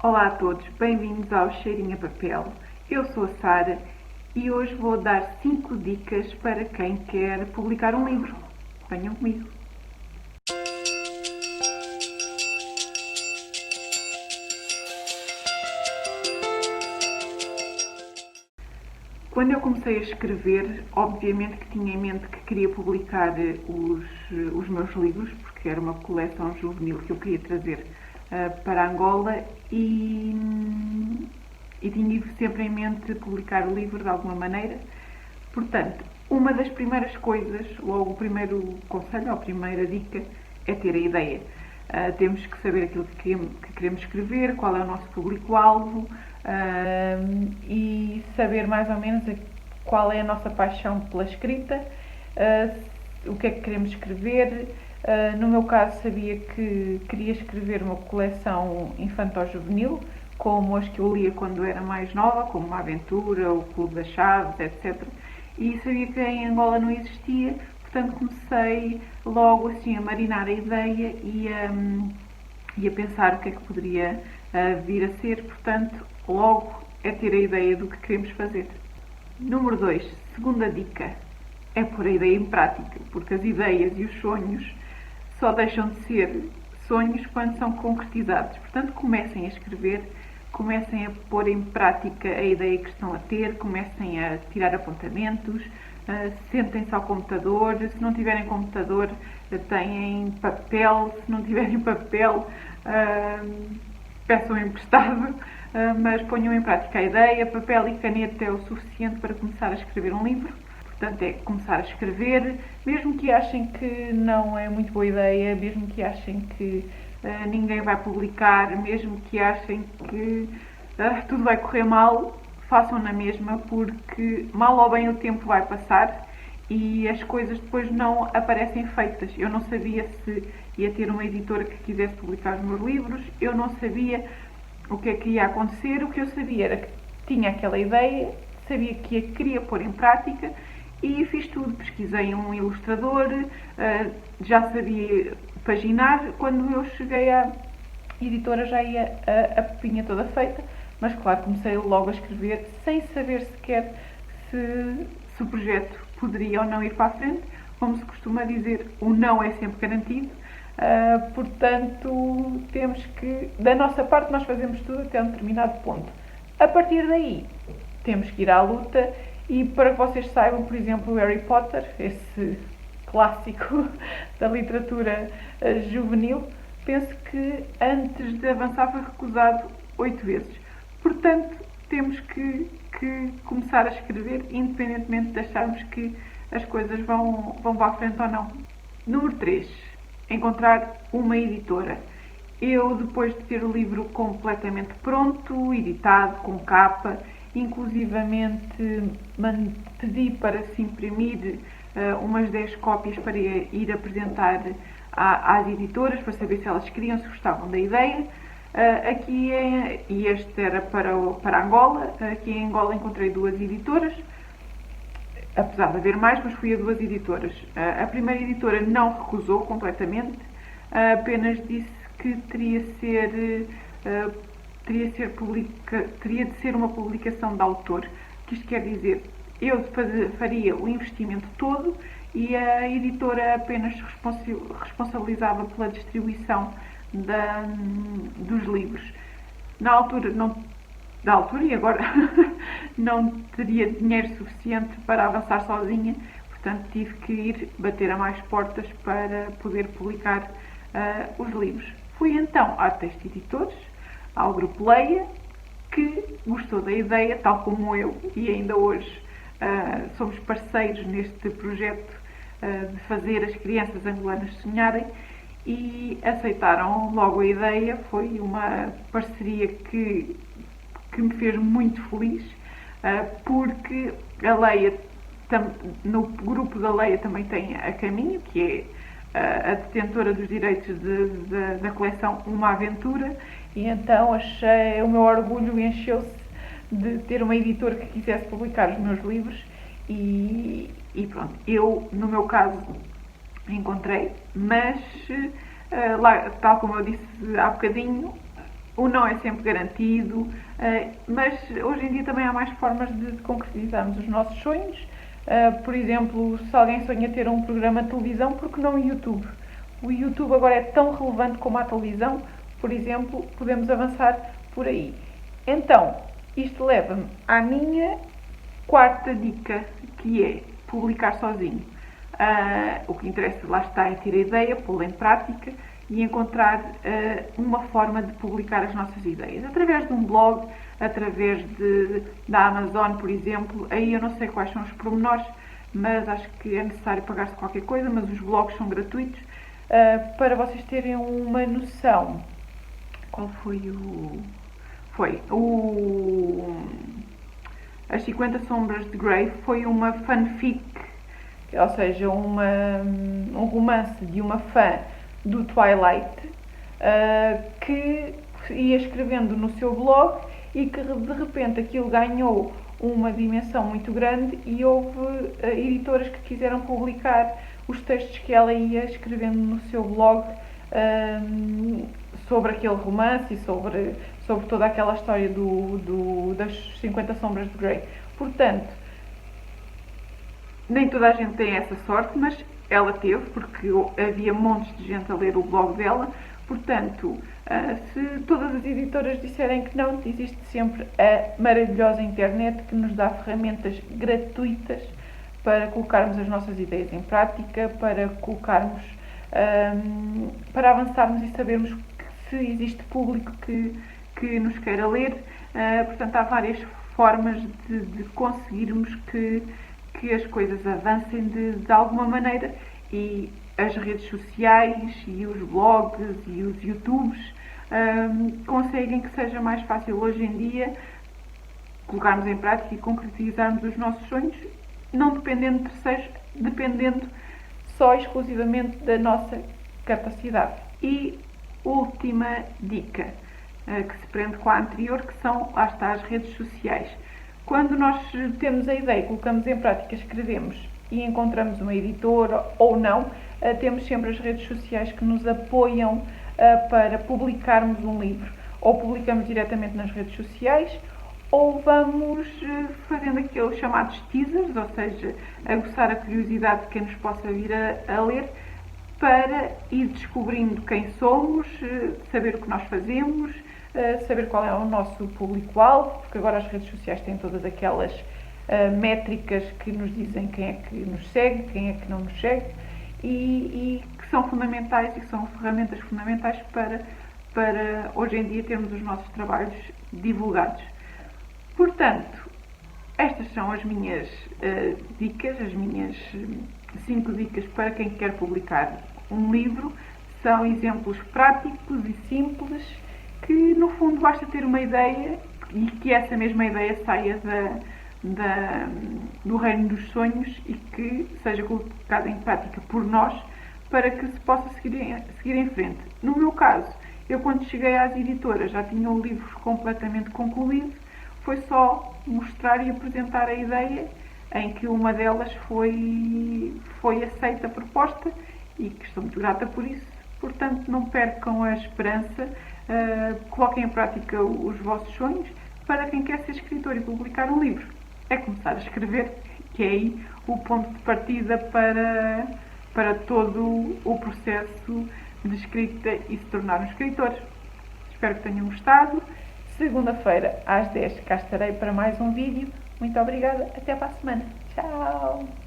Olá a todos, bem-vindos ao Cheirinho a Papel. Eu sou a Sara e hoje vou dar 5 dicas para quem quer publicar um livro. Venham comigo. Quando eu comecei a escrever, obviamente que tinha em mente que queria publicar os meus livros, porque era uma coleção juvenil que eu queria trazer para Angola e tinha sempre em mente publicar o livro de alguma maneira. Portanto, uma das primeiras coisas, logo o primeiro conselho, a primeira dica, é ter a ideia. Temos que saber aquilo que queremos escrever, qual é o nosso público-alvo e saber mais ou menos qual é a nossa paixão pela escrita, o que é que queremos escrever. No meu caso, sabia que queria escrever uma coleção infanto-juvenil, como as que eu lia quando era mais nova, como a Aventura, o Clube das Chaves, etc. E sabia que em Angola não existia, portanto comecei logo assim a marinar a ideia e a pensar o que é que poderia vir a ser. Portanto, logo é ter a ideia do que queremos fazer. Número 2, segunda dica, é pôr a ideia em prática, porque as ideias e os sonhos só deixam de ser sonhos quando são concretizados. Portanto, comecem a escrever, comecem a pôr em prática a ideia que estão a ter, comecem a tirar apontamentos, sentem-se ao computador. Se não tiverem computador, têm papel. Se não tiverem papel, peçam emprestado, mas ponham em prática a ideia. Papel e caneta é o suficiente para começar a escrever um livro. Portanto, é começar a escrever, mesmo que achem que não é muito boa ideia, mesmo que achem que ninguém vai publicar, mesmo que achem que tudo vai correr mal, façam na mesma, porque mal ou bem o tempo vai passar e as coisas depois não aparecem feitas. Eu não sabia se ia ter uma editora que quisesse publicar os meus livros, eu não sabia o que é que ia acontecer. O que eu sabia era que tinha aquela ideia, sabia que a queria pôr em prática e fiz tudo. Pesquisei um ilustrador, já sabia paginar. Quando eu cheguei à editora já ia a pepinha toda feita, mas claro, comecei logo a escrever sem saber sequer se o projeto poderia ou não ir para a frente. Como se costuma dizer, o não é sempre garantido. Portanto, temos que, da nossa parte, nós fazemos tudo até um determinado ponto. A partir daí, temos que ir à luta. E para que vocês saibam, por exemplo, o Harry Potter, esse clássico da literatura juvenil, penso que antes de avançar foi recusado 8 vezes. Portanto, temos que começar a escrever, independentemente de acharmos que as coisas vão para a frente ou não. Número 3. Encontrar uma editora. Eu, depois de ter o livro completamente pronto, editado, com capa, inclusivamente pedi para se imprimir umas 10 cópias para ir apresentar às editoras, para saber se elas queriam, se gostavam da ideia. E este era para Angola. Aqui em Angola encontrei 2 editoras, apesar de haver mais, mas fui a 2 editoras. A primeira editora não recusou completamente, apenas disse que teria de ser uma publicação de autor. O que isto quer dizer? Eu faria o investimento todo e a editora apenas responsabilizava pela distribuição dos livros. Na altura e agora não teria dinheiro suficiente para avançar sozinha, portanto tive que ir bater a mais portas para poder publicar os livros. Fui então à Texto Editores, ao Grupo Leia, que gostou da ideia, tal como eu, e ainda hoje somos parceiros neste projeto de fazer as crianças angolanas sonharem, e aceitaram logo a ideia. Foi uma parceria que me fez muito feliz, porque a Leia, no grupo da Leia também tem a Caminho, que é a detentora dos direitos da coleção Uma Aventura, e então achei, o meu orgulho encheu-se de ter uma editora que quisesse publicar os meus livros e pronto. Eu, no meu caso, encontrei, mas lá, tal como eu disse há bocadinho, o não é sempre garantido, mas hoje em dia também há mais formas de concretizarmos os nossos sonhos. Por exemplo, se alguém sonha ter um programa de televisão, por que não o YouTube? O YouTube agora é tão relevante como a televisão, por exemplo, podemos avançar por aí. Então, isto leva-me à minha quarta dica, que é publicar sozinho. O que interessa, lá está, é ter a ideia, pô-la em prática e encontrar uma forma de publicar as nossas ideias. Através de um blog, através da Amazon, por exemplo. Aí eu não sei quais são os pormenores, mas acho que é necessário pagar-se qualquer coisa, mas os blogs são gratuitos. Para vocês terem uma noção, qual foi o... Foi o... As 50 Sombras de Grey foi uma fanfic, ou seja, um romance de uma fã do Twilight, que ia escrevendo no seu blog e que de repente aquilo ganhou uma dimensão muito grande e houve editoras que quiseram publicar os textos que ela ia escrevendo no seu blog sobre aquele romance e sobre toda aquela história das 50 Sombras de Grey. Portanto, nem toda a gente tem essa sorte, mas ela teve, porque havia montes de gente a ler o blog dela. Portanto, se todas as editoras disserem que não, existe sempre a maravilhosa internet que nos dá ferramentas gratuitas para colocarmos as nossas ideias em prática, para colocarmos, para avançarmos e sabermos se existe público que nos queira ler. Portanto, há várias formas de conseguirmos que as coisas avancem de alguma maneira, e as redes sociais e os blogs e os YouTubes conseguem que seja mais fácil hoje em dia colocarmos em prática e concretizarmos os nossos sonhos, não dependendo de terceiros, dependendo só exclusivamente da nossa capacidade. E última dica, que se prende com a anterior, que são, lá está, as redes sociais. Quando nós temos a ideia, colocamos em prática, escrevemos e encontramos uma editora ou não, temos sempre as redes sociais que nos apoiam para publicarmos um livro. Ou publicamos diretamente nas redes sociais, ou vamos fazendo aqueles chamados teasers, ou seja, aguçar a curiosidade de quem nos possa vir a ler, para ir descobrindo quem somos, saber o que nós fazemos, saber qual é o nosso público-alvo, porque agora as redes sociais têm todas aquelas métricas que nos dizem quem é que nos segue, quem é que não nos segue, e que são fundamentais e que são ferramentas fundamentais para hoje em dia termos os nossos trabalhos divulgados. Portanto, estas são as minhas dicas, as minhas 5 dicas para quem quer publicar um livro. São exemplos práticos e simples que, no fundo, basta ter uma ideia e que essa mesma ideia saia do reino dos sonhos e que seja colocada em prática por nós para que se possa seguir em frente. No meu caso, eu quando cheguei às editoras já tinha o livro completamente concluído, foi só mostrar e apresentar a ideia, em que uma delas foi aceita a proposta e que estou muito grata por isso. Portanto, não percam a esperança, coloquem em prática os vossos sonhos. Para quem quer ser escritor e publicar um livro, é começar a escrever, que é aí o ponto de partida para todo o processo de escrita e se tornar um escritor. Espero que tenham gostado. Segunda-feira, às 10, cá estarei para mais um vídeo. Muito obrigada, até para a semana. Tchau!